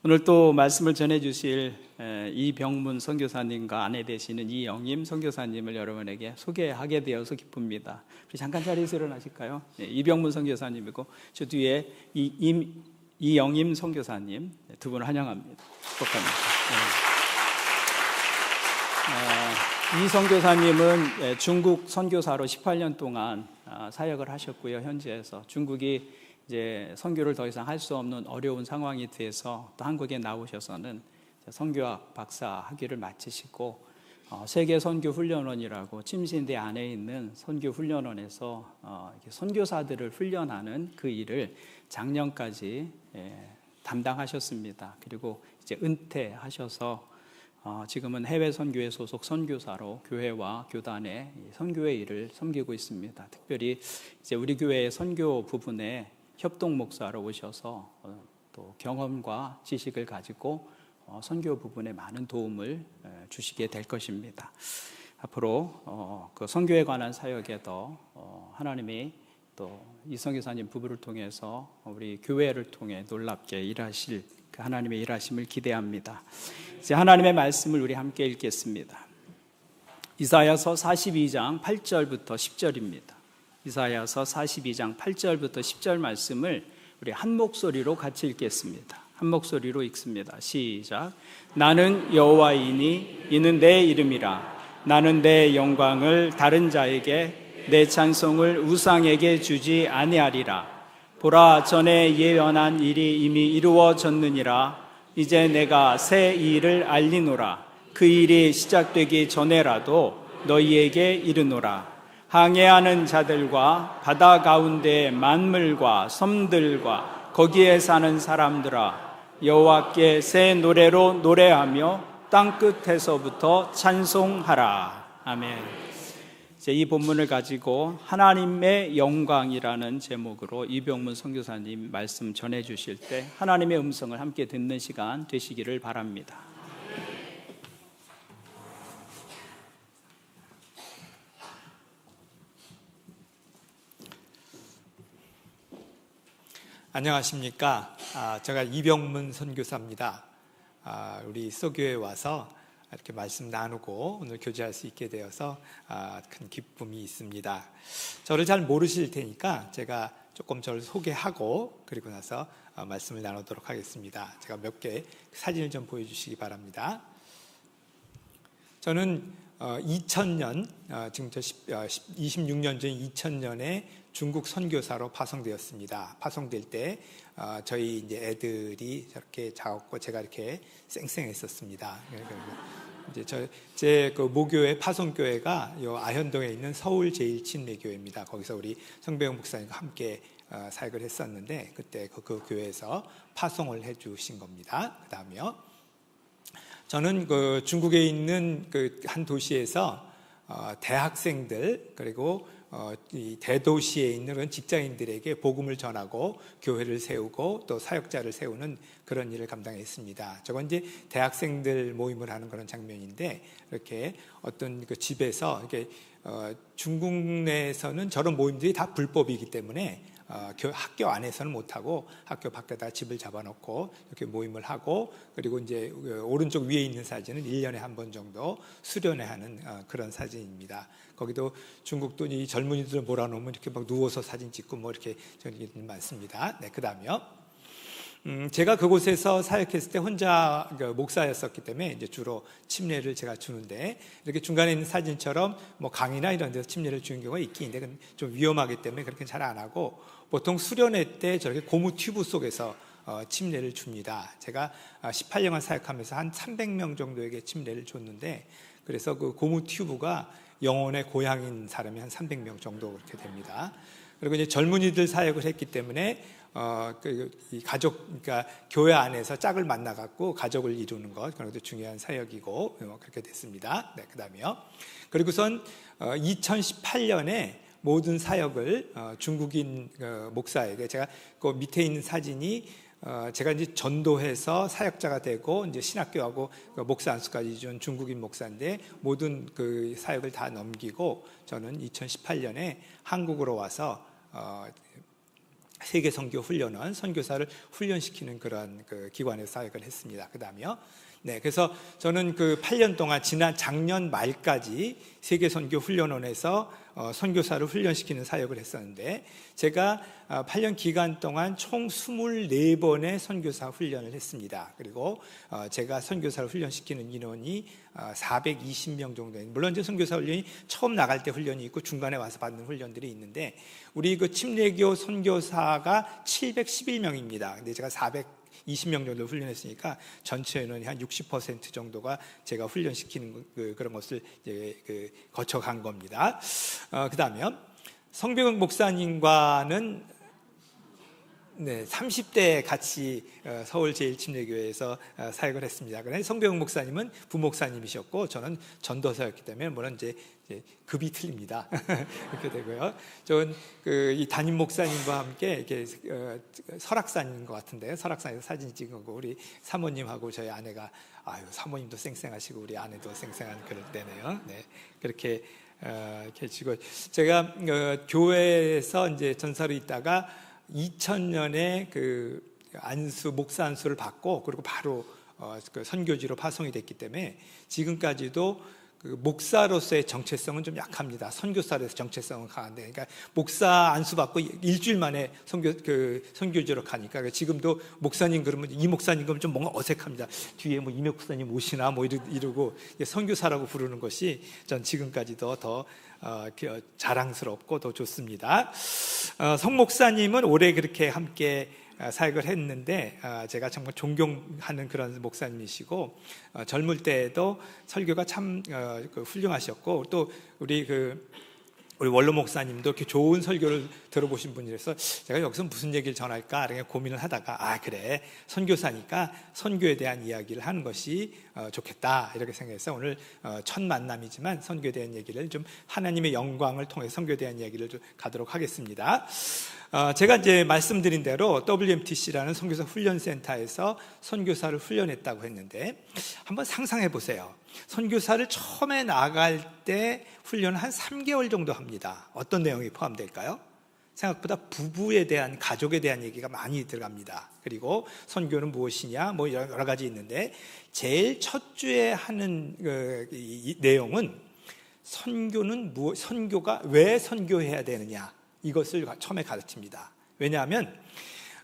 오늘 또 말씀을 전해주실 이병문 선교사님과 아내 되시는 이영임 선교사님을 여러분에게 소개하게 되어서 기쁩니다. 우리 잠깐 자리에서 일어나실까요? 이병문 선교사님이고 저 뒤에 이영임 선교사님 두 분을 환영합니다. 축복합니다. 이 선교사님은 중국 선교사로 18년 동안 사역을 하셨고요. 현지에서 중국이 이제 선교를 더 이상 할 수 없는 어려운 상황이 돼서 또 한국에 나오셔서는 선교학 박사 학위를 마치시고 세계 선교 훈련원이라고 침신대 안에 있는 선교 훈련원에서 선교사들을 훈련하는 그 일을 작년까지 담당하셨습니다. 그리고 이제 은퇴하셔서 지금은 해외 선교회 소속 선교사로 교회와 교단의 선교의 일을 섬기고 있습니다. 특별히 이제 우리 교회의 선교 부분에 협동 목사로 오셔서 또 경험과 지식을 가지고 선교 부분에 많은 도움을 주시게 될 것입니다. 앞으로 그 선교에 관한 사역에 더 하나님이 또 이 선교사님 부부를 통해서 우리 교회를 통해 놀랍게 일하실 그 하나님의 일하심을 기대합니다. 이제 하나님의 말씀을 우리 함께 읽겠습니다. 이사야서 42장 8절부터 10절입니다. 이사야서 42장 8절부터 10절 말씀을 우리 한 목소리로 같이 읽겠습니다. 한 목소리로 읽습니다. 시작. 나는 여호와이니 이는 내 이름이라. 나는 내 영광을 다른 자에게 내 찬송을 우상에게 주지 아니하리라. 보라, 전에 예언한 일이 이미 이루어졌느니라. 이제 내가 새 일을 알리노라. 그 일이 시작되기 전에라도 너희에게 이르노라. 항해하는 자들과 바다 가운데 만물과 섬들과 거기에 사는 사람들아, 여호와께 새 노래로 노래하며 땅 끝에서부터 찬송하라. 아멘. 이 본문을 가지고 하나님의 영광이라는 제목으로 이병문 선교사님 말씀 전해주실 때 하나님의 음성을 함께 듣는 시간 되시기를 바랍니다. 안녕하십니까? 제가 이병문 선교사입니다. 우리 소교에 와서 이렇게 말씀 나누고 오늘 교제할 수 있게 되어서 큰 기쁨이 있습니다. 저를 잘 모르실 테니까 제가 조금 저를 소개하고 그리고 나서 말씀을 나누도록 하겠습니다. 제가 몇 개 사진을 좀 보여주시기 바랍니다. 저는 2000년, 지금 26년 전 2000년에 중국 선교사로 파송되었습니다. 파송될 때 저희 이제 애들이 저렇게 작았고 제가 이렇게 쌩쌩했었습니다. 이제 제 그 모교회 파송교회가 요 아현동에 있는 서울 제1침례교회입니다. 거기서 우리 성배영 목사님과 함께 사역을 했었는데 그때 그 교회에서 파송을 해주신 겁니다. 그 다음에요. 저는 그 중국에 있는 그 한 도시에서 대학생들 그리고 이 대도시에 있는 그런 직장인들에게 복음을 전하고 교회를 세우고 또 사역자를 세우는 그런 일을 감당했습니다. 저건 이제 대학생들 모임을 하는 그런 장면인데 이렇게 어떤 그 집에서 이렇게 중국 내에서는 저런 모임들이 다 불법이기 때문에 학교 안에서는 못하고 학교 밖에다 집을 잡아놓고 이렇게 모임을 하고 그리고 이제 오른쪽 위에 있는 사진은 1년에 한 번 정도 수련회 하는 그런 사진입니다. 거기도 중국도 이 젊은이들을 몰아놓으면 이렇게 막 누워서 사진 찍고 뭐 이렇게 저기 많습니다. 네, 그 다음에요. 제가 그곳에서 사역했을 때 혼자 목사였었기 때문에 이제 주로 침례를 제가 주는데 이렇게 중간에 있는 사진처럼 뭐 강의나 이런 데서 침례를 주는 경우가 있긴 한데 좀 위험하기 때문에 그렇게 잘 안 하고 보통 수련회 때 저렇게 고무 튜브 속에서 침례를 줍니다. 제가 18년간 사역하면서 한 300명 정도에게 침례를 줬는데 그래서 그 고무 튜브가 영혼의 고향인 사람이 한 300명 정도 그렇게 됩니다. 그리고 이제 젊은이들 사역을 했기 때문에 이 가족, 그러니까 교회 안에서 짝을 만나갖고 가족을 이루는 것, 그런 것도 중요한 사역이고 그렇게 됐습니다. 네, 그 다음에요. 그리고선 2018년에 모든 사역을 중국인 목사에게 제가 그 밑에 있는 사진이 제가 이제 전도해서 사역자가 되고 이제 신학교하고 목사 안수까지 준 중국인 목사인데 모든 그 사역을 다 넘기고 저는 2018년에 한국으로 와서 세계 선교 훈련원, 선교사를 훈련시키는 그런 그 기관에서 사역을 했습니다. 그다음에요. 네, 그래서 저는 그 8년 동안 지난 작년 말까지 세계 선교 훈련원에서 선교사를 훈련시키는 사역을 했었는데, 제가 8년 기간 동안 총 24번의 선교사 훈련을 했습니다. 그리고 제가 선교사를 훈련시키는 인원이 420명 정도. 물론 이제 선교사 훈련이 처음 나갈 때 훈련이 있고 중간에 와서 받는 훈련들이 있는데, 우리 그 침례교 선교사가 711명입니다. 근데 제가 420명 정도 훈련했으니까 전체 인원이 한 60% 정도가 제가 훈련시키는 그런 것을 이제 거쳐간 겁니다. 그다음에요. 성병욱 목사님과는 30대 같이 서울 제일침례교회에서 사역을 했습니다. 그런데 성병욱 목사님은 부목사님이셨고 저는 전도사였기 때문에 물론 이제 급이 틀립니다. 이렇게 되고요. 저는 이 담임 목사님과 함께 이렇게 설악산인 것 같은데요. 설악산에서 사진 찍은 거고, 우리 사모님하고 저희 아내가, 사모님도 쌩쌩하시고 우리 아내도 쌩쌩한 그럴 때네요. 네, 그렇게 이렇게 지고, 제가 교회에서 이제 전사로 있다가 2000년에 그 목사 안수를 받고, 그리고 바로 그 선교지로 파송이 됐기 때문에 지금까지도 그 목사로서의 정체성은 좀 약합니다. 선교사로서 정체성은 강한데, 그러니까 목사 안수 받고 일주일 만에 선교지로 가니까 지금도 목사님 그러면 이 목사님 그러면 좀 뭔가 어색합니다. 뒤에 뭐 이 목사님 오시나 뭐 이러고 선교사라고 부르는 것이 전 지금까지도 더 자랑스럽고 더 좋습니다. 성 목사님은 올해 그렇게 함께 사역을 했는데, 제가 정말 존경하는 그런 목사님이시고, 젊을 때에도 설교가 참 훌륭하셨고, 또 우리 원로 목사님도 이렇게 좋은 설교를 들어보신 분이라서 제가 여기서 무슨 얘기를 전할까 이렇게 고민을 하다가, 그래, 선교사니까 선교에 대한 이야기를 하는 것이 좋겠다 이렇게 생각해서 오늘 첫 만남이지만 선교에 대한 얘기를 좀, 하나님의 영광을 통해 선교에 대한 이야기를 좀 가도록 하겠습니다. 제가 이제 말씀드린 대로 WMTC라는 선교사 훈련센터에서 선교사를 훈련했다고 했는데, 한번 상상해 보세요. 선교사를 처음에 나갈 때 훈련을 한 3개월 정도 합니다. 어떤 내용이 포함될까요? 생각보다 부부에 대한, 가족에 대한 얘기가 많이 들어갑니다. 그리고 선교는 무엇이냐, 뭐 여러 가지 있는데, 제일 첫 주에 하는 이 내용은 선교가 왜 선교해야 되느냐, 이것을 처음에 가르칩니다. 왜냐하면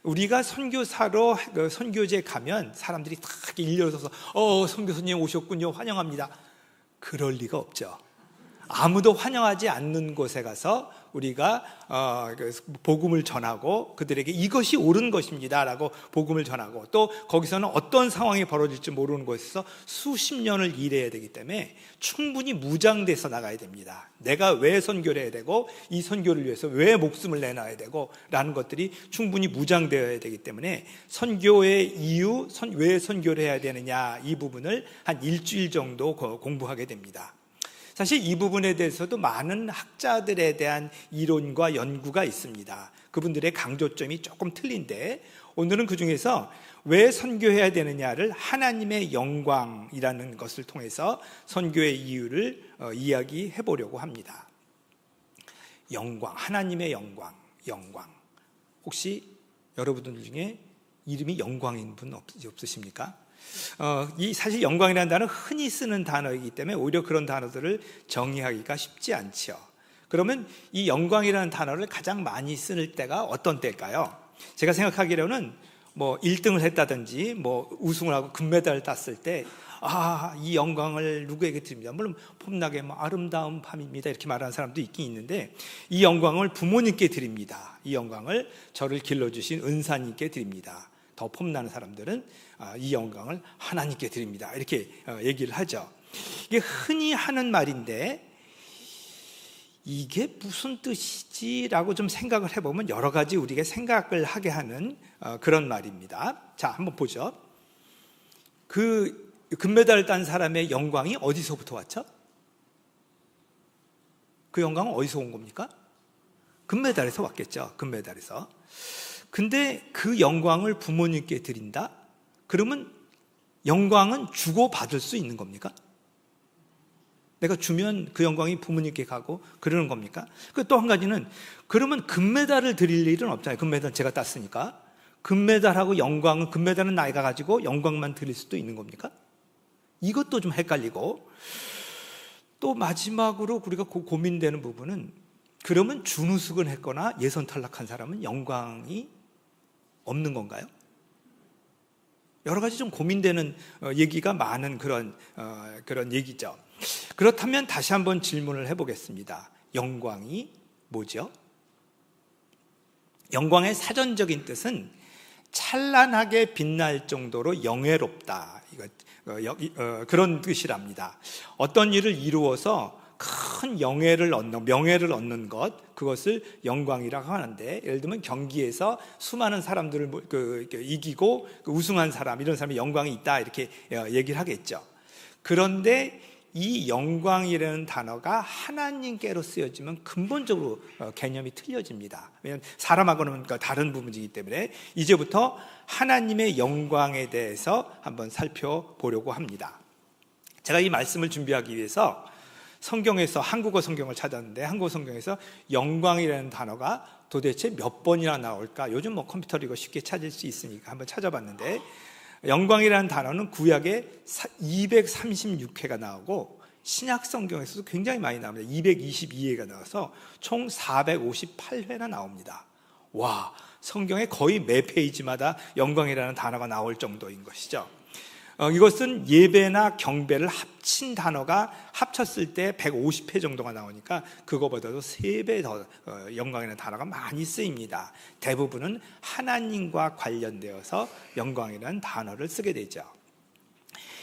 우리가 선교사로 선교지에 가면 사람들이 다 일려서서 선교사님 오셨군요, 환영합니다. 그럴 리가 없죠. 아무도 환영하지 않는 곳에 가서 우리가 복음을 전하고, 그들에게 이것이 옳은 것입니다 라고 복음을 전하고, 또 거기서는 어떤 상황이 벌어질지 모르는 곳에서 수십 년을 일해야 되기 때문에 충분히 무장돼서 나가야 됩니다. 내가 왜 선교를 해야 되고, 이 선교를 위해서 왜 목숨을 내놔야 되고 라는 것들이 충분히 무장되어야 되기 때문에 선교의 이유, 왜 선교를 해야 되느냐, 이 부분을 한 일주일 정도 공부하게 됩니다. 사실 이 부분에 대해서도 많은 학자들에 대한 이론과 연구가 있습니다. 그분들의 강조점이 조금 틀린데, 오늘은 그 중에서 왜 선교해야 되느냐를 하나님의 영광이라는 것을 통해서 선교의 이유를 이야기해 보려고 합니다. 영광, 하나님의 영광. 혹시 여러분들 중에 이름이 영광인 분 없으십니까? 사실 영광이라는 단어는 흔히 쓰는 단어이기 때문에 오히려 그런 단어들을 정의하기가 쉽지 않죠. 그러면 이 영광이라는 단어를 가장 많이 쓰는 때가 어떤 때일까요? 제가 생각하기로는 뭐 1등을 했다든지 뭐 우승을 하고 금메달을 땄을 때, 이 영광을 누구에게 드립니다. 물론 폼나게 뭐 아름다운 밤입니다 이렇게 말하는 사람도 있긴 있는데, 이 영광을 부모님께 드립니다. 이 영광을 저를 길러주신 은사님께 드립니다. 더 폼나는 사람들은 이 영광을 하나님께 드립니다 이렇게 얘기를 하죠. 이게 흔히 하는 말인데 이게 무슨 뜻이지라고 좀 생각을 해보면 여러 가지 우리가 생각을 하게 하는 그런 말입니다. 자, 한번 보죠. 그 금메달을 딴 사람의 영광이 어디서부터 왔죠? 그 영광은 어디서 온 겁니까? 금메달에서 왔겠죠. 금메달에서. 근데 그 영광을 부모님께 드린다? 그러면 영광은 주고받을 수 있는 겁니까? 내가 주면 그 영광이 부모님께 가고 그러는 겁니까? 그 또 한 가지는 그러면 금메달을 드릴 일은 없잖아요. 금메달 제가 땄으니까. 금메달하고 영광은, 금메달은 나이가 가지고 영광만 드릴 수도 있는 겁니까? 이것도 좀 헷갈리고, 또 마지막으로 우리가 고민되는 부분은 그러면 준우승을 했거나 예선 탈락한 사람은 영광이 없는 건가요? 여러 가지 좀 고민되는 얘기가 많은 그런 얘기죠. 그렇다면 다시 한번 질문을 해보겠습니다. 영광이 뭐죠? 영광의 사전적인 뜻은 찬란하게 빛날 정도로 영예롭다, 그런 뜻이랍니다. 어떤 일을 이루어서 큰 명예를 얻는 것, 그것을 영광이라고 하는데, 예를 들면 경기에서 수많은 사람들을 이기고 우승한 사람, 이런 사람이 영광이 있다, 이렇게 얘기를 하겠죠. 그런데 이 영광이라는 단어가 하나님께로 쓰여지면 근본적으로 개념이 틀려집니다. 왜냐하면 사람하고는 다른 부분이기 때문에 이제부터 하나님의 영광에 대해서 한번 살펴보려고 합니다. 제가 이 말씀을 준비하기 위해서 성경에서 한국어 성경을 찾았는데, 한국어 성경에서 영광이라는 단어가 도대체 몇 번이나 나올까? 요즘 컴퓨터로 이거 쉽게 찾을 수 있으니까 한번 찾아봤는데, 영광이라는 단어는 구약에 236회가 나오고 신약 성경에서도 굉장히 많이 나옵니다. 222회가 나와서 총 458회나 나옵니다. 와, 성경에 거의 매 페이지마다 영광이라는 단어가 나올 정도인 것이죠. 이것은 예배나 경배를 합친 단어가 합쳤을 때 150회 정도가 나오니까 그거보다도 3배 더 영광이라는 단어가 많이 쓰입니다. 대부분은 하나님과 관련되어서 영광이라는 단어를 쓰게 되죠.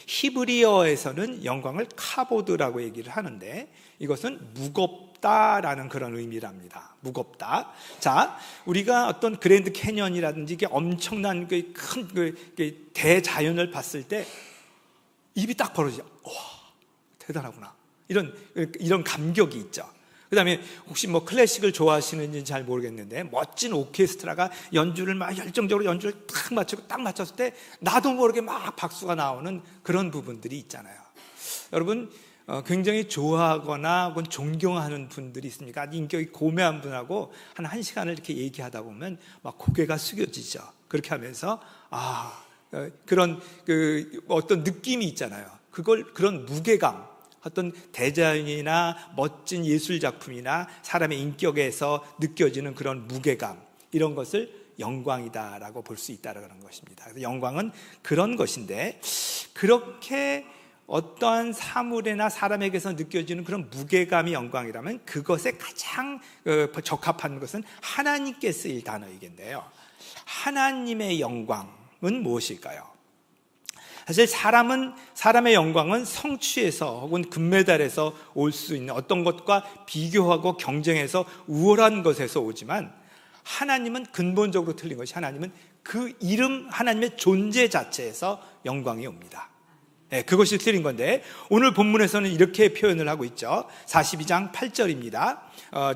히브리어에서는 영광을 카보드라고 얘기를 하는데, 이것은 무겁다라는 그런 의미랍니다. 무겁다. 자, 우리가 어떤 그랜드 캐년이라든지 이게 엄청난 큰 대자연을 봤을 때 입이 딱 벌어지죠. 와, 대단하구나. 이런 감격이 있죠. 그 다음에 혹시 클래식을 좋아하시는지 잘 모르겠는데, 멋진 오케스트라가 연주를 막 열정적으로 연주를 딱 맞추고 딱 맞췄을 때 나도 모르게 막 박수가 나오는 그런 부분들이 있잖아요. 여러분, 굉장히 좋아하거나 혹은 존경하는 분들이 있습니까? 인격이 고매한 분하고 한 1시간을 이렇게 얘기하다 보면 막 고개가 숙여지죠. 그렇게 하면서 그런 어떤 느낌이 있잖아요. 그런 무게감, 어떤 대자연이나 멋진 예술 작품이나 사람의 인격에서 느껴지는 그런 무게감, 이런 것을 영광이다라고 볼 수 있다라는 것입니다. 그래서 영광은 그런 것인데, 그렇게 어떠한 사물이나 사람에게서 느껴지는 그런 무게감이 영광이라면 그것에 가장 적합한 것은 하나님께 쓰일 단어이겠는데요. 하나님의 영광은 무엇일까요? 사실 사람의 영광은 성취에서 혹은 금메달에서 올 수 있는 어떤 것과 비교하고 경쟁해서 우월한 것에서 오지만, 하나님은 근본적으로 틀린 것이, 하나님은 그 이름, 하나님의 존재 자체에서 영광이 옵니다. 네, 그것이 틀린 건데, 오늘 본문에서는 이렇게 표현을 하고 있죠. 42장 8절입니다.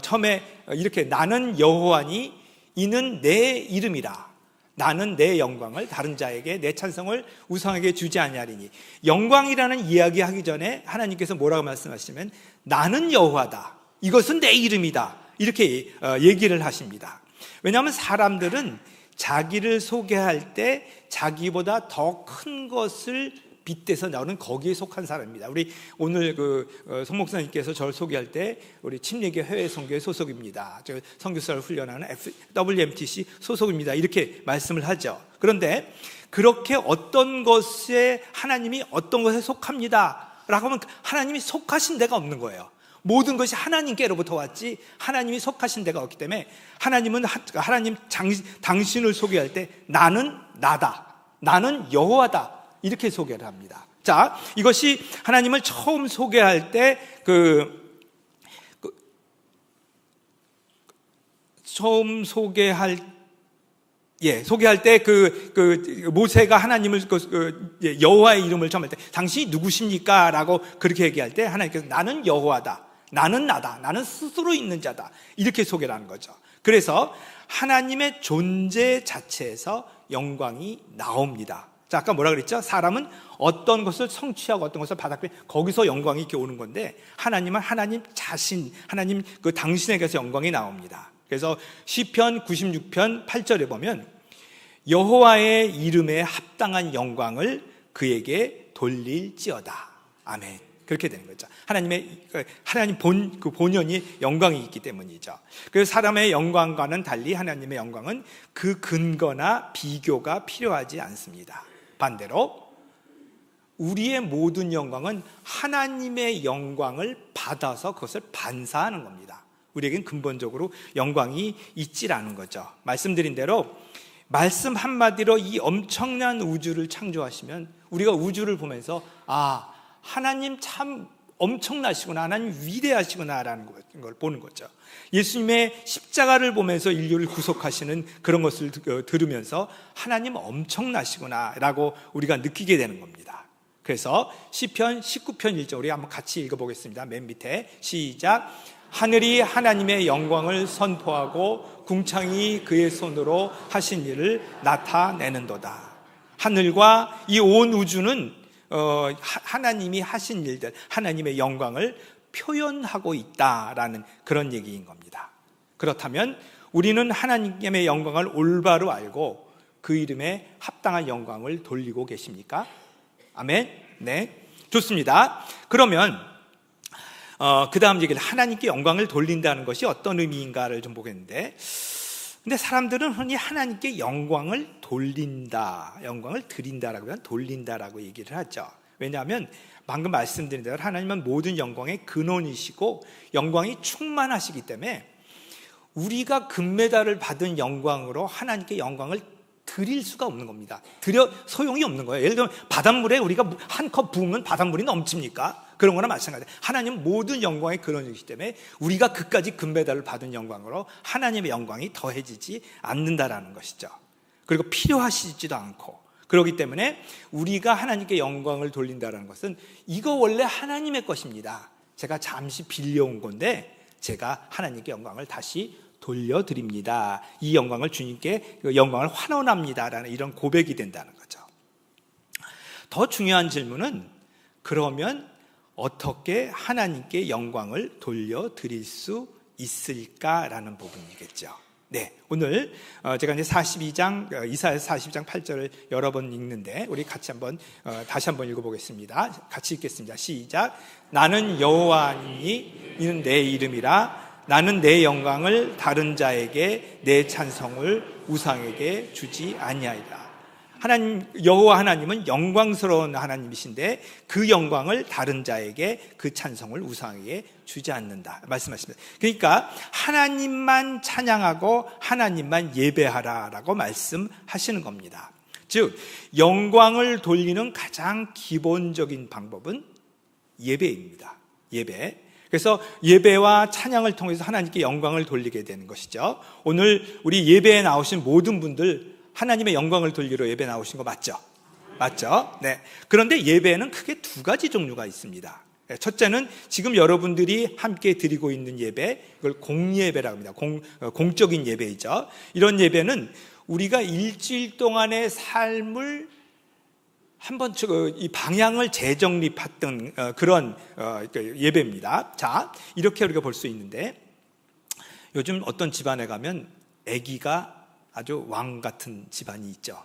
처음에 이렇게, 나는 여호와니 이는 내 이름이라. 나는 내 영광을 다른 자에게, 내 찬성을 우상에게 주지 아니하리니. 영광이라는 이야기 하기 전에 하나님께서 뭐라고 말씀하시면, 나는 여호와다, 이것은 내 이름이다, 이렇게 얘기를 하십니다. 왜냐하면 사람들은 자기를 소개할 때 자기보다 더 큰 것을 빗대서 나오는 거기에 속한 사람입니다. 우리 오늘 송 목사님께서 저를 소개할 때 우리 침례교 해외 선교회 소속입니다, 저 선교사를 훈련하는 WMTC 소속입니다, 이렇게 말씀을 하죠. 그런데 그렇게 어떤 것에, 하나님이 어떤 것에 속합니다 라고 하면 하나님이 속하신 데가 없는 거예요. 모든 것이 하나님께로부터 왔지 하나님이 속하신 데가 없기 때문에, 하나님은 당신을 소개할 때 나는 나다, 나는 여호와다, 이렇게 소개를 합니다. 자, 이것이 하나님을 처음 소개할 때 소개할 때 모세가 하나님을 여호와의 이름을 처음 할 때 당신이 누구십니까? 라고 그렇게 얘기할 때 하나님께서 나는 여호와다, 나는 나다, 나는 스스로 있는 자다, 이렇게 소개를 하는 거죠. 그래서 하나님의 존재 자체에서 영광이 나옵니다. 자, 아까 뭐라 그랬죠? 사람은 어떤 것을 성취하고 어떤 것을 받았기 때문에 거기서 영광이 이렇게 오는 건데, 하나님은 하나님 자신, 하나님 그 당신에게서 영광이 나옵니다. 그래서 시편 96편 8절에 보면 여호와의 이름에 합당한 영광을 그에게 돌릴지어다. 아멘. 그렇게 되는 거죠. 하나님 본연이 영광이 있기 때문이죠. 그래서 사람의 영광과는 달리 하나님의 영광은 그 근거나 비교가 필요하지 않습니다. 반대로 우리의 모든 영광은 하나님의 영광을 받아서 그것을 반사하는 겁니다. 우리에겐 근본적으로 영광이 있질 않은 거죠. 말씀드린 대로 말씀 한마디로 이 엄청난 우주를 창조하시면 우리가 우주를 보면서 하나님 참 엄청나시구나, 하나님 위대하시구나라는 걸 보는 거죠. 예수님의 십자가를 보면서 인류를 구속하시는 그런 것을 들으면서 하나님 엄청나시구나라고 우리가 느끼게 되는 겁니다. 그래서 시편 19편 1절 우리 한번 같이 읽어보겠습니다. 맨 밑에 시작. 하늘이 하나님의 영광을 선포하고 궁창이 그의 손으로 하신 일을 나타내는도다. 하늘과 이 온 우주는 하나님이 하신 일들, 하나님의 영광을 표현하고 있다라는 그런 얘기인 겁니다. 그렇다면 우리는 하나님의 영광을 올바로 알고 그 이름에 합당한 영광을 돌리고 계십니까? 아멘? 네, 좋습니다. 그러면 그 다음 얘기를 하나님께 영광을 돌린다는 것이 어떤 의미인가를 좀 보겠는데, 근데 사람들은 흔히 하나님께 영광을 돌린다, 영광을 드린다라고 하면 돌린다라고 얘기를 하죠. 왜냐하면 방금 말씀드린 대로 하나님은 모든 영광의 근원이시고 영광이 충만하시기 때문에 우리가 금메달을 받은 영광으로 하나님께 영광을 드릴 수가 없는 겁니다. 드려 소용이 없는 거예요. 예를 들면 바닷물에 우리가 한 컵 부으면 바닷물이 넘칩니까? 그런 거나 마찬가지예요. 하나님은 모든 영광의 근원이기 때문에 우리가 그까지 금메달을 받은 영광으로 하나님의 영광이 더해지지 않는다라는 것이죠. 그리고 필요하시지도 않고, 그렇기 때문에 우리가 하나님께 영광을 돌린다는 것은 이거 원래 하나님의 것입니다. 제가 잠시 빌려온 건데 제가 하나님께 영광을 다시 돌려드립니다. 이 영광을 주님께 영광을 환원합니다라는 이런 고백이 된다는 거죠. 더 중요한 질문은 그러면 어떻게 하나님께 영광을 돌려드릴 수 있을까라는 부분이겠죠. 네, 오늘 제가 이제 42장 이사야서 42장 8절을 여러 번 읽는데 우리 같이 한번 다시 한번 읽어보겠습니다. 같이 읽겠습니다. 시작. 나는 여호와니 이는 내 이름이라. 나는 내 영광을 다른 자에게 내 찬송을 우상에게 주지 아니하리라. 하나님, 여호와 하나님은 영광스러운 하나님이신데 그 영광을 다른 자에게 그 찬송을 우상에게 주지 않는다 말씀하십니다. 그러니까 하나님만 찬양하고 하나님만 예배하라라고 말씀하시는 겁니다. 즉 영광을 돌리는 가장 기본적인 방법은 예배입니다. 예배. 그래서 예배와 찬양을 통해서 하나님께 영광을 돌리게 되는 것이죠. 오늘 우리 예배에 나오신 모든 분들 하나님의 영광을 돌리러 예배 나오신 거 맞죠? 맞죠? 네. 그런데 예배는 크게 두 가지 종류가 있습니다. 첫째는 지금 여러분들이 함께 드리고 있는 예배, 이걸 공예배라고 합니다. 공적인 예배이죠. 이런 예배는 우리가 일주일 동안의 삶을 한번 이 방향을 재정립했던 그런 예배입니다. 자, 이렇게 우리가 볼 수 있는데 요즘 어떤 집안에 가면 아기가 아주 왕 같은 집안이 있죠.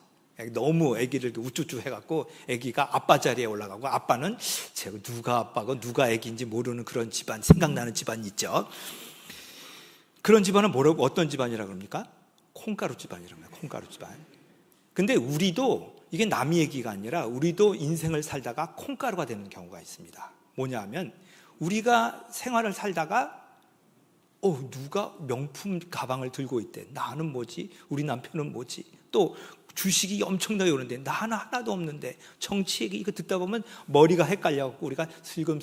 너무 아기를 우쭈쭈 해갖고 아기가 아빠 자리에 올라가고 아빠는 제가 누가 아빠고 누가 아기인지 모르는 그런 집안, 생각나는 집안이 있죠. 그런 집안은 뭐라고 어떤 집안이라고 그럽니까? 콩가루 집안이라고 합니다. 콩가루 집안. 근데 우리도 이게 남의 얘기가 아니라 우리도 인생을 살다가 콩가루가 되는 경우가 있습니다. 뭐냐 하면 우리가 생활을 살다가 누가 명품 가방을 들고 있대. 나는 뭐지? 우리 남편은 뭐지? 또 주식이 엄청나게 오는데 나는 하나도 없는데. 정치 얘기 이거 듣다 보면 머리가 헷갈려갖고 우리가 슬금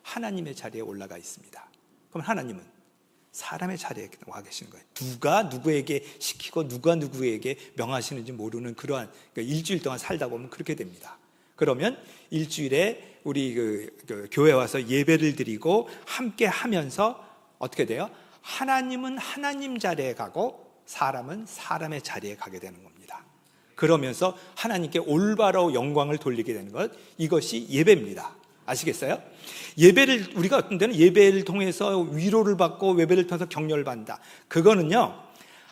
하나님의 자리에 올라가 있습니다. 그럼 하나님은 사람의 자리에 와 계시는 거예요. 누가 누구에게 시키고 누가 누구에게 명하시는지 모르는 그러한 일주일 동안 살다 보면 그렇게 됩니다. 그러면 일주일에 우리 교회 와서 예배를 드리고 함께 하면서 어떻게 돼요? 하나님은 하나님 자리에 가고 사람은 사람의 자리에 가게 되는 겁니다. 그러면서 하나님께 올바로 영광을 돌리게 되는 것, 이것이 예배입니다. 아시겠어요? 예배를, 우리가 어떤 때는 예배를 통해서 위로를 받고 예배를 통해서 격려를 받는다. 그거는요,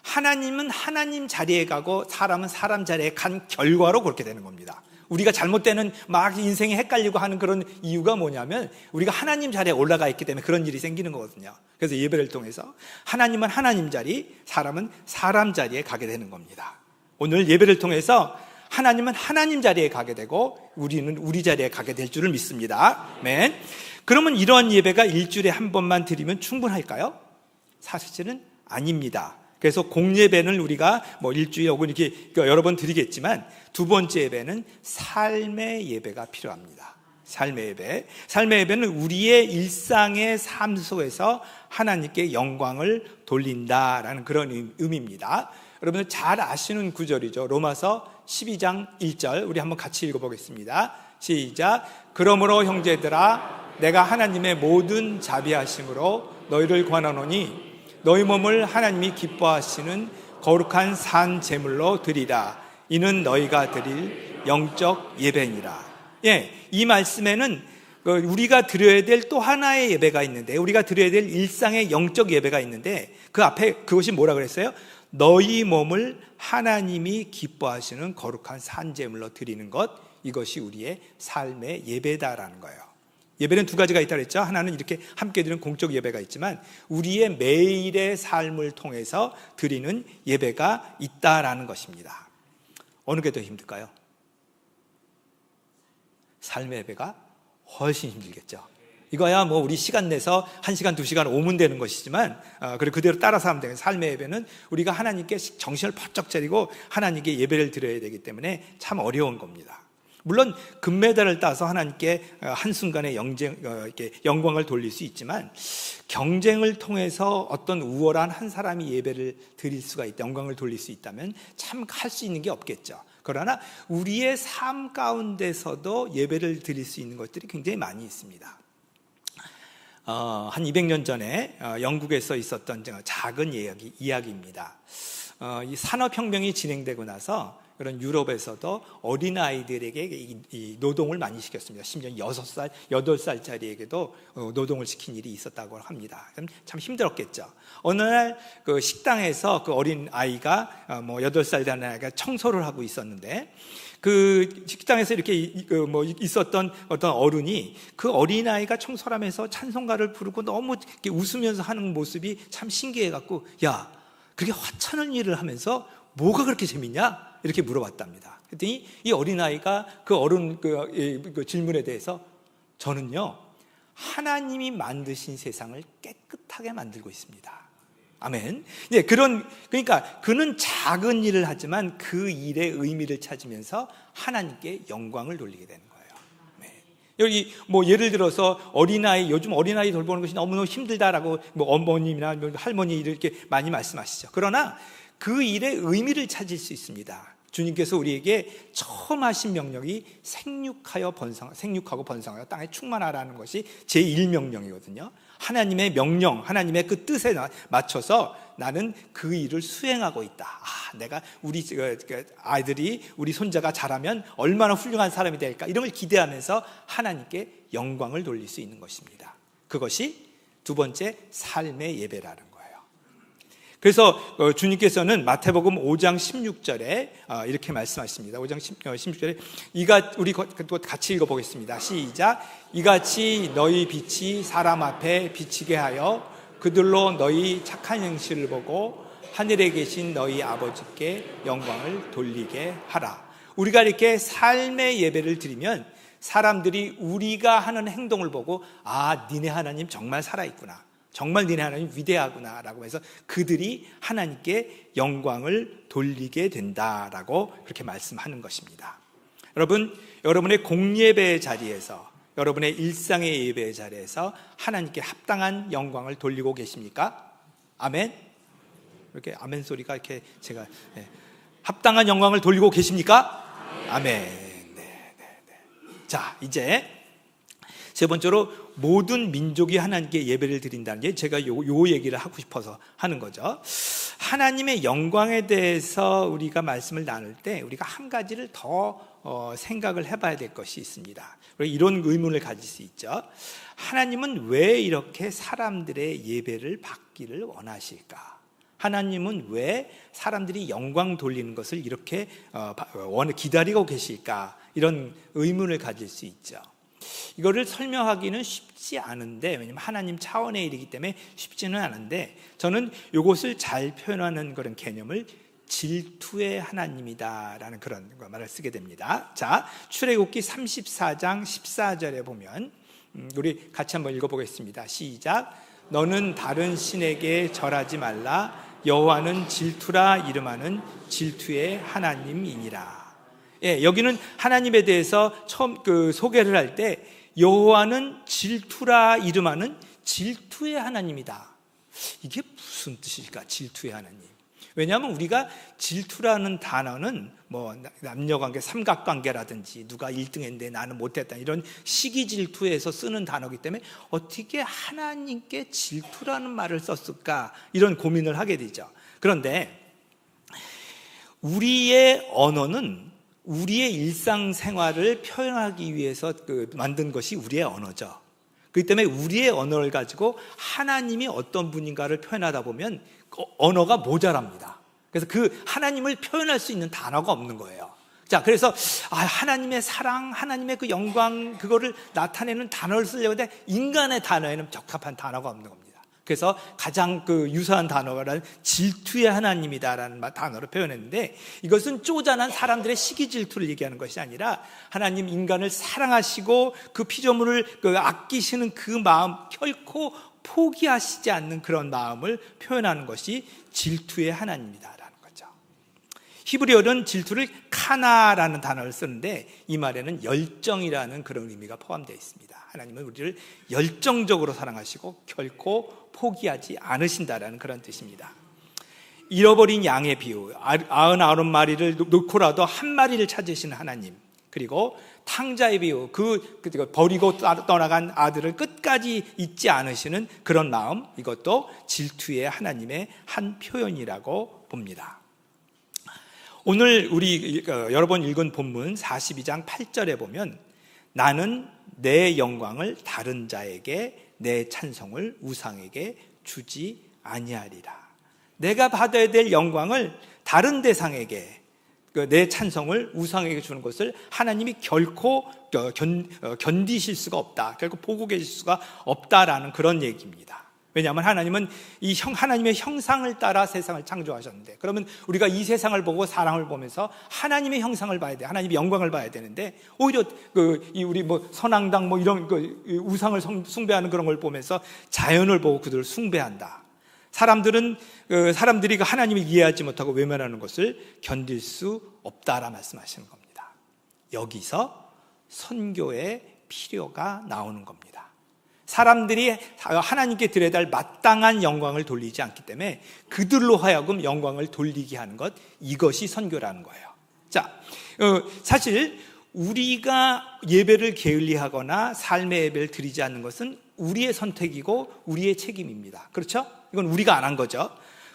하나님은 하나님 자리에 가고 사람은 사람 자리에 간 결과로 그렇게 되는 겁니다. 우리가 잘못되는 막 인생이 헷갈리고 하는 그런 이유가 뭐냐면 우리가 하나님 자리에 올라가 있기 때문에 그런 일이 생기는 거거든요. 그래서 예배를 통해서 하나님은 하나님 자리, 사람은 사람 자리에 가게 되는 겁니다. 오늘 예배를 통해서 하나님은 하나님 자리에 가게 되고 우리는 우리 자리에 가게 될 줄을 믿습니다. 아멘. 그러면 이런 예배가 일주일에 한 번만 드리면 충분할까요? 사실은 아닙니다. 그래서 공예배는 우리가 뭐 일주일에 혹은 이렇게 여러 번 드리겠지만 두 번째 예배는 삶의 예배가 필요합니다. 삶의 예배. 삶의 예배는 우리의 일상의 삶 속에서 하나님께 영광을 돌린다라는 그런 의미입니다. 여러분들 잘 아시는 구절이죠. 로마서 12장 1절 우리 한번 같이 읽어보겠습니다. 시작. 그러므로 형제들아 내가 하나님의 모든 자비하심으로 너희를 권하노니 너희 몸을 하나님이 기뻐하시는 거룩한 산 제물로 드리라. 이는 너희가 드릴 영적 예배니라. 예, 이 말씀에는 우리가 드려야 될 또 하나의 예배가 있는데, 우리가 드려야 될 일상의 영적 예배가 있는데, 그 앞에 그것이 뭐라 그랬어요? 너희 몸을 하나님이 기뻐하시는 거룩한 산 제물로 드리는 것, 이것이 우리의 삶의 예배다라는 거예요. 예배는 두 가지가 있다고 했죠. 하나는 이렇게 함께 드리는 공적 예배가 있지만 우리의 매일의 삶을 통해서 드리는 예배가 있다라는 것입니다. 어느 게 더 힘들까요? 삶의 예배가 훨씬 힘들겠죠. 이거야 뭐 우리 시간 내서 1시간, 2시간 오면 되는 것이지만 그리고 그대로 따라서 하면 되는 삶의 예배는 우리가 하나님께 정신을 번쩍 차리고 하나님께 예배를 드려야 되기 때문에 참 어려운 겁니다. 물론 금메달을 따서 하나님께 한순간에 영광을 돌릴 수 있지만 경쟁을 통해서 어떤 우월한 한 사람이 예배를 드릴 수가 있다, 영광을 돌릴 수 있다면 참 할 수 있는 게 없겠죠. 그러나 우리의 삶 가운데서도 예배를 드릴 수 있는 것들이 굉장히 많이 있습니다. 한 200년 전에 영국에서 있었던 작은 이야기입니다. 이 산업혁명이 진행되고 나서 그런 유럽에서도 어린아이들에게 이 노동을 많이 시켰습니다. 심지어 6살, 8살짜리에게도 노동을 시킨 일이 있었다고 합니다. 참 힘들었겠죠. 어느 날 그 식당에서 그 어린아이가 뭐 8살 된 아이가 청소를 하고 있었는데 그 식당에서 이렇게 있었던 어떤 어른이 그 어린아이가 청소를 하면서 찬송가를 부르고 너무 이렇게 웃으면서 하는 모습이 참 신기해갖고 야, 그렇게 화창한 일을 하면서 뭐가 그렇게 재밌냐? 이렇게 물어봤답니다. 그랬더니 이 어린아이가 그 어른 그 질문에 대해서 저는요, 하나님이 만드신 세상을 깨끗하게 만들고 있습니다. 아멘. 네, 그러니까 그는 작은 일을 하지만 그 일의 의미를 찾으면서 하나님께 영광을 돌리게 되는 거예요. 네. 여기 뭐 예를 들어서 요즘 어린아이 돌보는 것이 너무너무 힘들다라고 뭐 어머님이나 할머니 이렇게 많이 말씀하시죠. 그러나 그 일의 의미를 찾을 수 있습니다. 주님께서 우리에게 처음 하신 명령이 생육하고 번성하여 땅에 충만하라는 것이 제1명령이거든요. 하나님의 명령, 하나님의 그 뜻에 맞춰서 나는 그 일을 수행하고 있다. 내가 우리 아이들이, 우리 손자가 자라면 얼마나 훌륭한 사람이 될까, 이런 걸 기대하면서 하나님께 영광을 돌릴 수 있는 것입니다. 그것이 두 번째 삶의 예배라는 거예요. 그래서 주님께서는 마태복음 5장 16절에 이렇게 말씀하십니다. 5장 16절에 우리 같이 읽어보겠습니다. 시작. 이같이 너희 빛이 사람 앞에 비치게 하여 그들로 너희 착한 행실을 보고 하늘에 계신 너희 아버지께 영광을 돌리게 하라. 우리가 이렇게 삶의 예배를 드리면 사람들이 우리가 하는 행동을 보고 니네 하나님 정말 살아있구나, 정말 니네 하나님 위대하구나 라고 해서 그들이 하나님께 영광을 돌리게 된다라고 그렇게 말씀하는 것입니다. 여러분, 여러분의 공예배의 자리에서, 여러분의 일상의 예배의 자리에서 하나님께 합당한 영광을 돌리고 계십니까? 아멘? 이렇게 아멘 소리가 이렇게 제가 합당한 영광을 돌리고 계십니까? 아멘. 네. 자, 이제 세 번째로 모든 민족이 하나님께 예배를 드린다는 게 제가 요 얘기를 하고 싶어서 하는 거죠. 하나님의 영광에 대해서 우리가 말씀을 나눌 때 우리가 한 가지를 더 생각을 해봐야 될 것이 있습니다. 이런 의문을 가질 수 있죠. 하나님은 왜 이렇게 사람들의 예배를 받기를 원하실까? 하나님은 왜 사람들이 영광 돌리는 것을 이렇게 기다리고 계실까? 이런 의문을 가질 수 있죠. 이거를 설명하기는 쉽지 않은데, 왜냐하면 하나님 차원의 일이기 때문에 쉽지는 않은데, 저는 이것을 잘 표현하는 그런 개념을 질투의 하나님이다라는 그런 말을 쓰게 됩니다. 자, 출애굽기 34장 14절에 보면 우리 같이 한번 읽어보겠습니다. 시작. 너는 다른 신에게 절하지 말라. 여호와는 질투라 이름하는 질투의 하나님이니라. 예, 여기는 하나님에 대해서 처음 소개를 할 때 여호와는 질투라 이름하는 질투의 하나님이다. 이게 무슨 뜻일까? 질투의 하나님. 왜냐하면 우리가 질투라는 단어는 뭐 남녀관계, 삼각관계라든지 누가 1등했는데 나는 못했다 이런 시기 질투에서 쓰는 단어이기 때문에 어떻게 하나님께 질투라는 말을 썼을까 이런 고민을 하게 되죠. 그런데 우리의 언어는 우리의 일상생활을 표현하기 위해서 만든 것이 우리의 언어죠. 그렇기 때문에 우리의 언어를 가지고 하나님이 어떤 분인가를 표현하다 보면 언어가 모자랍니다. 그래서 그 하나님을 표현할 수 있는 단어가 없는 거예요. 자, 그래서 하나님의 사랑, 하나님의 그 영광, 그거를 나타내는 단어를 쓰려고 하는데 인간의 단어에는 적합한 단어가 없는 겁니다. 그래서 가장 유사한 단어가 질투의 하나님이다라는 단어로 표현했는데, 이것은 쪼잔한 사람들의 시기 질투를 얘기하는 것이 아니라 하나님 인간을 사랑하시고 그 피조물을 아끼시는 그 마음, 결코 포기하시지 않는 그런 마음을 표현하는 것이 질투의 하나님이다라는 거죠. 히브리어는 질투를 카나라는 단어를 쓰는데 이 말에는 열정이라는 그런 의미가 포함되어 있습니다. 하나님은 우리를 열정적으로 사랑하시고 결코 포기하지 않으신다라는 그런 뜻입니다. 잃어버린 양의 비유, 99마리를 놓고라도 한 마리를 찾으시는 하나님, 그리고 탕자의 비유, 버리고 떠나간 아들을 끝까지 잊지 않으시는 그런 마음, 이것도 질투의 하나님의 한 표현이라고 봅니다. 오늘 우리 여러 번 읽은 본문 42장 8절에 보면 나는 내 영광을 다른 자에게, 내 찬송을 우상에게 주지 아니하리라. 내가 받아야 될 영광을 다른 대상에게, 내 찬송을 우상에게 주는 것을 하나님이 결코 견디실 수가 없다, 결코 보고 계실 수가 없다라는 그런 얘기입니다. 왜냐하면 하나님은 하나님의 형상을 따라 세상을 창조하셨는데, 그러면 우리가 이 세상을 보고 사람을 보면서 하나님의 형상을 봐야 돼, 하나님의 영광을 봐야 되는데, 오히려 우리 선앙당 이런 우상을 숭배하는 그런 걸 보면서 자연을 보고 그들을 숭배한다. 사람들이 하나님을 이해하지 못하고 외면하는 것을 견딜 수 없다라 말씀하시는 겁니다. 여기서 선교의 필요가 나오는 겁니다. 사람들이 하나님께 드려야 할 마땅한 영광을 돌리지 않기 때문에 그들로 하여금 영광을 돌리게 하는 것, 이것이 선교라는 거예요. 자, 사실 우리가 예배를 게을리하거나 삶의 예배를 드리지 않는 것은 우리의 선택이고 우리의 책임입니다. 그렇죠? 이건 우리가 안 한 거죠.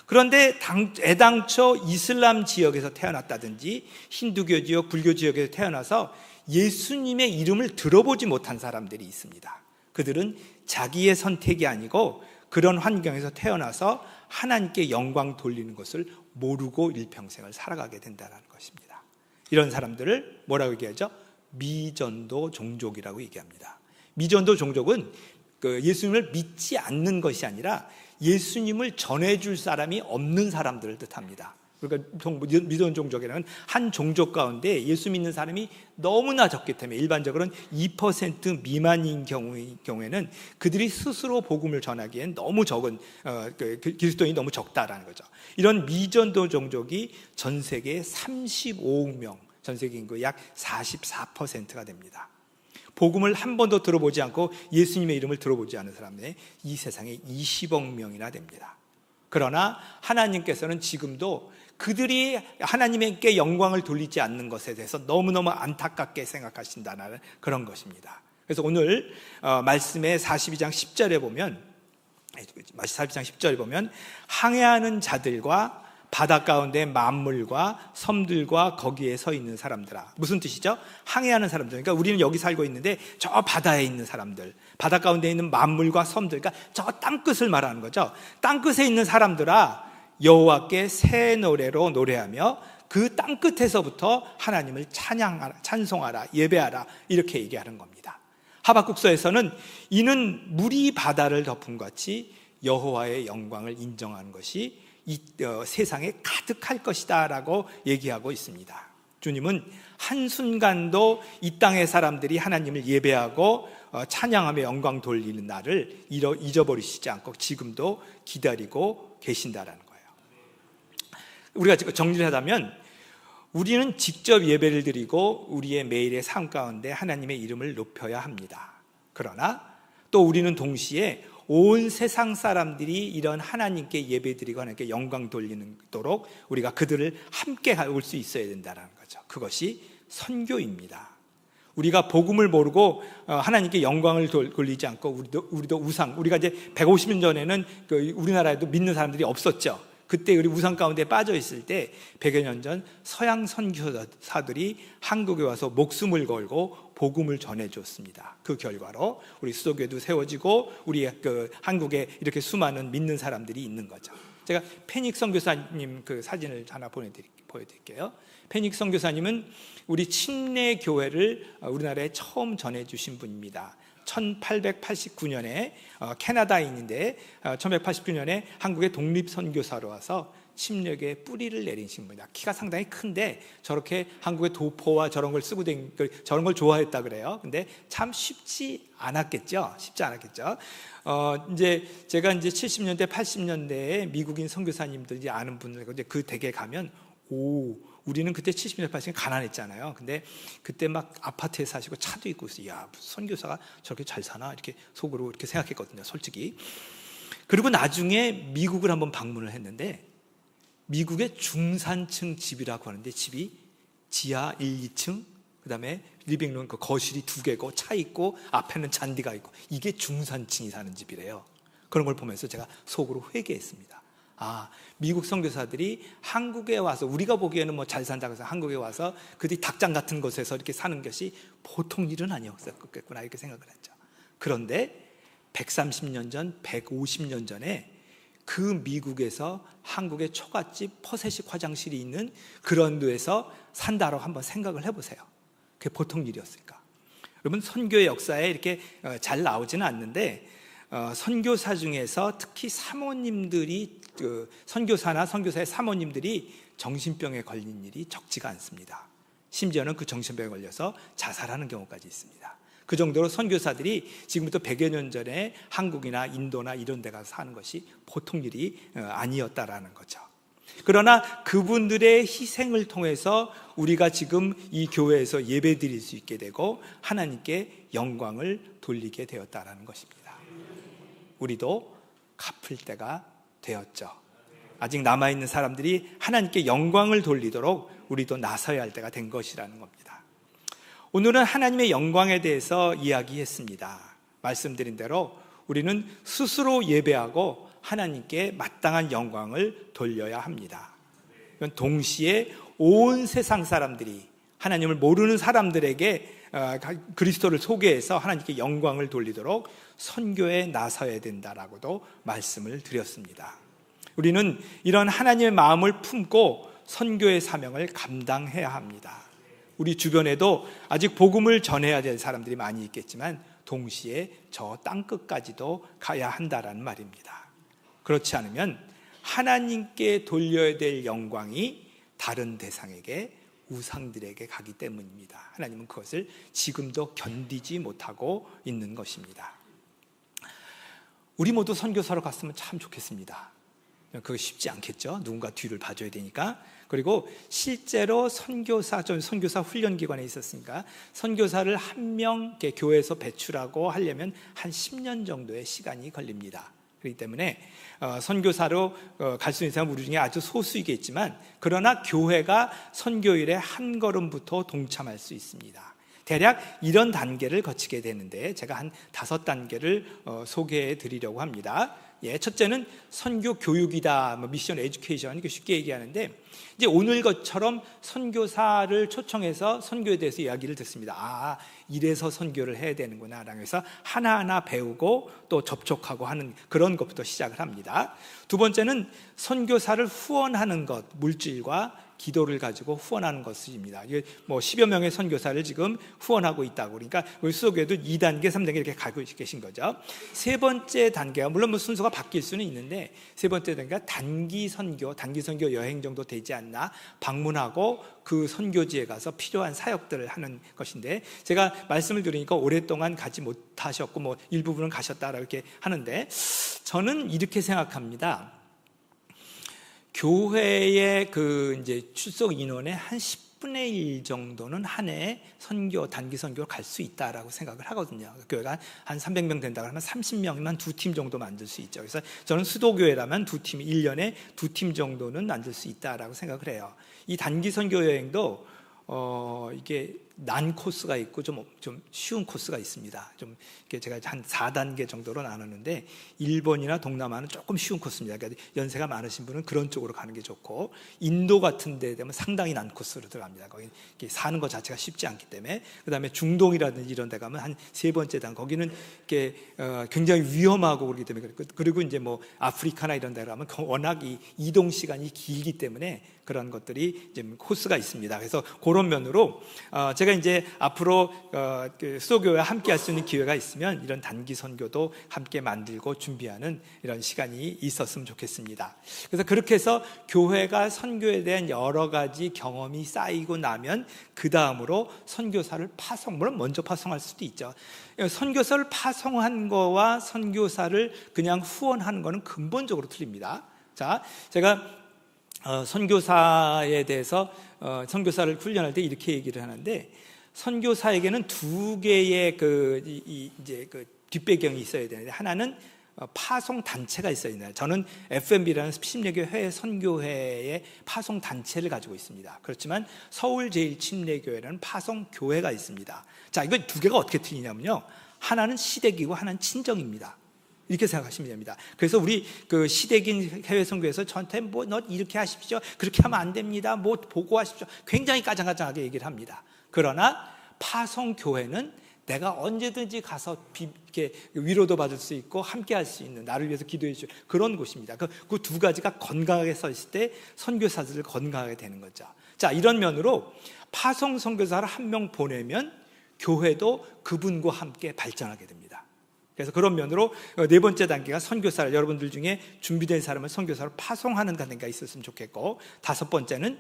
그런데 애당초 이슬람 지역에서 태어났다든지 힌두교 지역, 불교 지역에서 태어나서 예수님의 이름을 들어보지 못한 사람들이 있습니다. 그들은 자기의 선택이 아니고 그런 환경에서 태어나서 하나님께 영광 돌리는 것을 모르고 일평생을 살아가게 된다는 것입니다. 이런 사람들을 뭐라고 얘기하죠? 미전도 종족이라고 얘기합니다. 미전도 종족은 예수님을 믿지 않는 것이 아니라 예수님을 전해줄 사람이 없는 사람들을 뜻합니다. 그러니까 미전 종족에는 한 종족 가운데 예수 믿는 사람이 너무나 적기 때문에 일반적으로는 2% 미만인 경우에는 그들이 스스로 복음을 전하기엔 너무 적은, 그리스도인이 너무 적다라는 거죠. 이런 미전도 종족이 전 세계에 35억 명, 전 세계 인구의 약 44%가 됩니다. 복음을 한 번도 들어보지 않고 예수님의 이름을 들어보지 않은 사람들이 이 세상에 20억 명이나 됩니다. 그러나 하나님께서는 지금도 그들이 하나님께 영광을 돌리지 않는 것에 대해서 너무너무 안타깝게 생각하신다는 그런 것입니다. 그래서 오늘 말씀의 42장 10절에 보면 마시사비상 10절에 보면 항해하는 자들과 바다 가운데 만물과 섬들과 거기에 서 있는 사람들아. 무슨 뜻이죠? 항해하는 사람들. 그러니까 우리는 여기 살고 있는데 저 바다에 있는 사람들, 바다 가운데 있는 만물과 섬들, 그러니까 저 땅끝을 말하는 거죠. 땅끝에 있는 사람들아, 여호와께 새 노래로 노래하며 그 땅끝에서부터 하나님을 찬양하라, 찬송하라, 예배하라, 이렇게 얘기하는 겁니다. 하박국서에서는 이는 물이 바다를 덮은 같이 여호와의 영광을 인정하는 것이 이 세상에 가득할 것이다 라고 얘기하고 있습니다. 주님은 한순간도 이 땅의 사람들이 하나님을 예배하고 찬양하며 영광 돌리는 날을 잊어버리시지 않고 지금도 기다리고 계신다라는 거예요. 우리가 지금 정리를 하자면 우리는 직접 예배를 드리고 우리의 매일의 삶 가운데 하나님의 이름을 높여야 합니다. 그러나 또 우리는 동시에 온 세상 사람들이 이런 하나님께 예배드리고 하나님께 영광 돌리도록 우리가 그들을 함께 올 수 있어야 된다는 거죠. 그것이 선교입니다. 우리가 복음을 모르고 하나님께 영광을 돌리지 않고 우리도 우상, 우리가 이제 150년 전에는 우리나라에도 믿는 사람들이 없었죠. 그때 우리 우상 가운데 빠져 있을 때 100여 년 전 서양 선교사들이 한국에 와서 목숨을 걸고 복음을 전해줬습니다. 그 결과로 우리 수도교회도 세워지고 우리 한국에 이렇게 수많은 믿는 사람들이 있는 거죠. 제가 페닉 선교사님 그 사진을 하나 보여드릴게요. 페닉 선교사님은 우리 침례 교회를 우리나라에 처음 전해주신 분입니다. 1889년에 캐나다인인데 1889년에 한국의 독립선교사로 와서 침례교의 뿌리를 내리신 분이다. 키가 상당히 큰데 저렇게 한국의 도포와 저런 걸 쓰고 저런 걸 좋아했다 그래요. 근데 참 쉽지 않았겠죠. 이제 제가 이제 70년대, 80년대에 미국인 선교사님들이 아는 분들 그 댁에 가면 우리는 그때 70년대, 80년대 가난했잖아요. 근데 그때 막 아파트에 사시고 차도 있고 야, 선교사가 저렇게 잘 사나 이렇게 속으로 이렇게 생각했거든요, 솔직히. 그리고 나중에 미국을 한번 방문을 했는데 미국의 중산층 집이라고 하는데 집이 지하 1, 2층, 그다음에 리빙룸 그 거실이 2개고 차 있고 앞에는 잔디가 있고 이게 중산층이 사는 집이래요. 그런 걸 보면서 제가 속으로 회개했습니다. 미국 선교사들이 한국에 와서 우리가 보기에는 뭐 잘 산다고 해서 한국에 와서 그들이 닭장 같은 곳에서 이렇게 사는 것이 보통 일은 아니었겠구나 이렇게 생각을 했죠. 그런데 130년 전, 150년 전에 그 미국에서 한국의 초가집 퍼세식 화장실이 있는 그런 데에서 산다고 한번 생각을 해보세요. 그게 보통 일이었을까? 여러분, 선교의 역사에 이렇게 잘 나오지는 않는데 선교사 중에서 특히 사모님들이 선교사나 선교사의 사모님들이 정신병에 걸린 일이 적지가 않습니다. 심지어는 그 정신병에 걸려서 자살하는 경우까지 있습니다. 그 정도로 선교사들이 지금부터 100여 년 전에 한국이나 인도나 이런 데 가서 사는 것이 보통 일이 아니었다라는 거죠. 그러나 그분들의 희생을 통해서 우리가 지금 이 교회에서 예배 드릴 수 있게 되고 하나님께 영광을 돌리게 되었다라는 것입니다. 우리도 갚을 때가 되었죠. 아직 남아있는 사람들이 하나님께 영광을 돌리도록 우리도 나서야 할 때가 된 것이라는 겁니다. 오늘은 하나님의 영광에 대해서 이야기했습니다. 말씀드린 대로 우리는 스스로 예배하고 하나님께 마땅한 영광을 돌려야 합니다. 동시에 온 세상 사람들이 하나님을 모르는 사람들에게 그리스도를 소개해서 하나님께 영광을 돌리도록 선교에 나서야 된다라고도 말씀을 드렸습니다. 우리는 이런 하나님의 마음을 품고 선교의 사명을 감당해야 합니다. 우리 주변에도 아직 복음을 전해야 될 사람들이 많이 있겠지만 동시에 저 땅끝까지도 가야 한다라는 말입니다. 그렇지 않으면 하나님께 돌려야 될 영광이 다른 대상에게, 우상들에게 가기 때문입니다. 하나님은 그것을 지금도 견디지 못하고 있는 것입니다. 우리 모두 선교사로 갔으면 참 좋겠습니다. 그거 쉽지 않겠죠. 누군가 뒤를 봐줘야 되니까. 그리고 실제로 선교사 훈련기관에 있었으니까 선교사를 한 명 교회에서 배출하고 하려면 한 10년 정도의 시간이 걸립니다. 그렇기 때문에 선교사로 갈 수 있는 사람은 우리 중에 아주 소수이겠지만 그러나 교회가 선교일에 한 걸음부터 동참할 수 있습니다. 대략 이런 단계를 거치게 되는데 제가 한 5단계를 소개해 드리려고 합니다. 첫째는 선교 교육이다, 미션 에듀케이션, 이렇게 쉽게 얘기하는데, 이제 오늘 것처럼 선교사를 초청해서 선교에 대해서 이야기를 듣습니다. 이래서 선교를 해야 되는구나. 그래서 하나하나 배우고 또 접촉하고 하는 그런 것부터 시작을 합니다. 두 번째는 선교사를 후원하는 것, 물질과 기도를 가지고 후원하는 것입니다. 이게 10여 명의 선교사를 지금 후원하고 있다고. 그러니까 우리 수도교회도 2단계, 3단계 이렇게 가고 계신 거죠. 세 번째 단계가, 물론 순서가 바뀔 수는 있는데, 세 번째 단계가 단기 선교 여행 정도 되지 않나, 방문하고 그 선교지에 가서 필요한 사역들을 하는 것인데, 제가 말씀을 드리니까 오랫동안 가지 못하셨고 일부분은 가셨다라고 이렇게 하는데, 저는 이렇게 생각합니다. 교회의 이제 출석 인원의 한 10분의 1 정도는 한 해에 단기 선교를 갈 수 있다라고 생각을 하거든요. 교회가 한 300명 된다고 하면 30명이면 2팀 정도 만들 수 있죠. 그래서 저는 수도교회라면 2팀, 1년에 2팀 정도는 만들 수 있다라고 생각을 해요. 이 단기 선교 여행도 이게 난 코스가 있고 좀 쉬운 코스가 있습니다. 좀 이렇게 제가 한 4단계 정도로 나눴는데, 일본이나 동남아는 조금 쉬운 코스입니다. 그러니까 연세가 많으신 분은 그런 쪽으로 가는 게 좋고, 인도 같은 데 되면 상당히 난 코스로 들어갑니다. 거기 사는 것 자체가 쉽지 않기 때문에. 그다음에 중동이라든지 이런 데 가면 한 세 번째 단, 거기는 이렇게 굉장히 위험하고 그렇기 때문에. 그리고 이제 아프리카나 이런 데 가면 워낙 이 이동 시간이 길기 때문에 그런 것들이 이제 코스가 있습니다. 그래서 그런 면으로 제가 이제 앞으로 수도교회와 함께 할 수 있는 기회가 있으면 이런 단기 선교도 함께 만들고 준비하는 이런 시간이 있었으면 좋겠습니다. 그래서 그렇게 해서 교회가 선교에 대한 여러 가지 경험이 쌓이고 나면 그 다음으로 선교사를 물론 먼저 파송할 수도 있죠. 선교사를 파송한 거와 선교사를 그냥 후원하는 거는 근본적으로 틀립니다. 자, 제가 선교사에 대해서 선교사를 훈련할 때 이렇게 얘기를 하는데, 선교사에게는 두 개의 이제 뒷배경이 있어야 되는데, 하나는 파송 단체가 있어야 된다. 저는 FMB라는 침례교 해외 선교회의 파송 단체를 가지고 있습니다. 그렇지만 서울 제일침례교회라는 파송 교회가 있습니다. 자, 이거 두 개가 어떻게 틀리냐면요, 하나는 시댁이고 하나는 친정입니다. 이렇게 생각하시면 됩니다. 그래서 우리 시댁인 해외 선교에서 저한테 너 이렇게 하십시오, 그렇게 하면 안 됩니다, 보고하십시오, 굉장히 까장까장하게 얘기를 합니다. 그러나 파송 교회는 내가 언제든지 가서 이렇게 위로도 받을 수 있고 함께 할 수 있는, 나를 위해서 기도해 주실 그런 곳입니다. 그 두 가지가 건강하게 서 있을 때 선교사들을 건강하게 되는 거죠. 자, 이런 면으로 파송 선교사를 한 명 보내면 교회도 그분과 함께 발전하게 됩니다. 그래서 그런 면으로 네 번째 단계가 선교사를, 여러분들 중에 준비된 사람을 선교사로 파송하는 단계가 있었으면 좋겠고, 다섯 번째는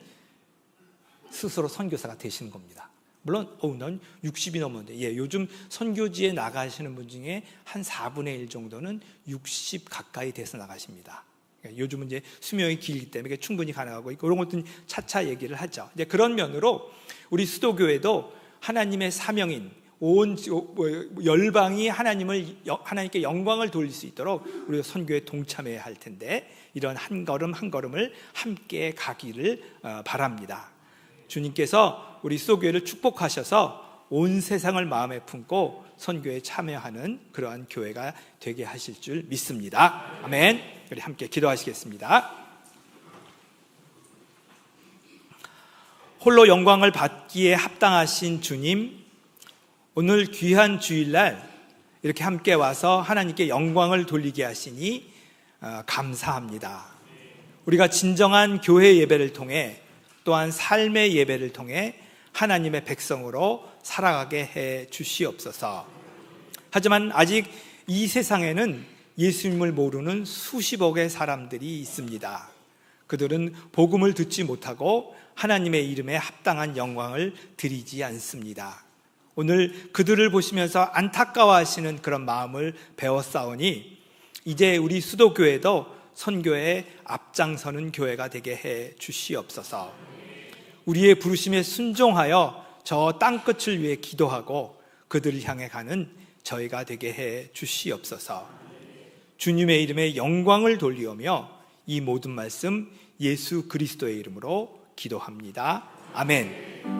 스스로 선교사가 되시는 겁니다. 물론 난 60이 넘었는데, 요즘 선교지에 나가시는 분 중에 한 4분의 1 정도는 60 가까이 돼서 나가십니다. 요즘은 이제 수명이 길기 때문에 충분히 가능하고 그런 것들은 차차 얘기를 하죠. 이제 그런 면으로 우리 수도교회도 하나님의 사명인 온 열방이 하나님께 영광을 돌릴 수 있도록 우리가 선교에 동참해야 할 텐데, 이런 한 걸음 한 걸음을 함께 가기를 바랍니다. 주님께서 우리 수도교회를 축복하셔서 온 세상을 마음에 품고 선교에 참여하는 그러한 교회가 되게 하실 줄 믿습니다. 아멘. 우리 함께 기도하시겠습니다. 홀로 영광을 받기에 합당하신 주님, 오늘 귀한 주일날 이렇게 함께 와서 하나님께 영광을 돌리게 하시니 감사합니다. 우리가 진정한 교회 예배를 통해, 또한 삶의 예배를 통해 하나님의 백성으로 살아가게 해 주시옵소서. 하지만 아직 이 세상에는 예수님을 모르는 수십억의 사람들이 있습니다. 그들은 복음을 듣지 못하고 하나님의 이름에 합당한 영광을 드리지 않습니다. 오늘 그들을 보시면서 안타까워하시는 그런 마음을 배웠사오니, 이제 우리 수도교회도 선교에 앞장서는 교회가 되게 해 주시옵소서. 우리의 부르심에 순종하여 저 땅끝을 위해 기도하고 그들을 향해 가는 저희가 되게 해 주시옵소서. 주님의 이름에 영광을 돌리오며 이 모든 말씀 예수 그리스도의 이름으로 기도합니다. 아멘.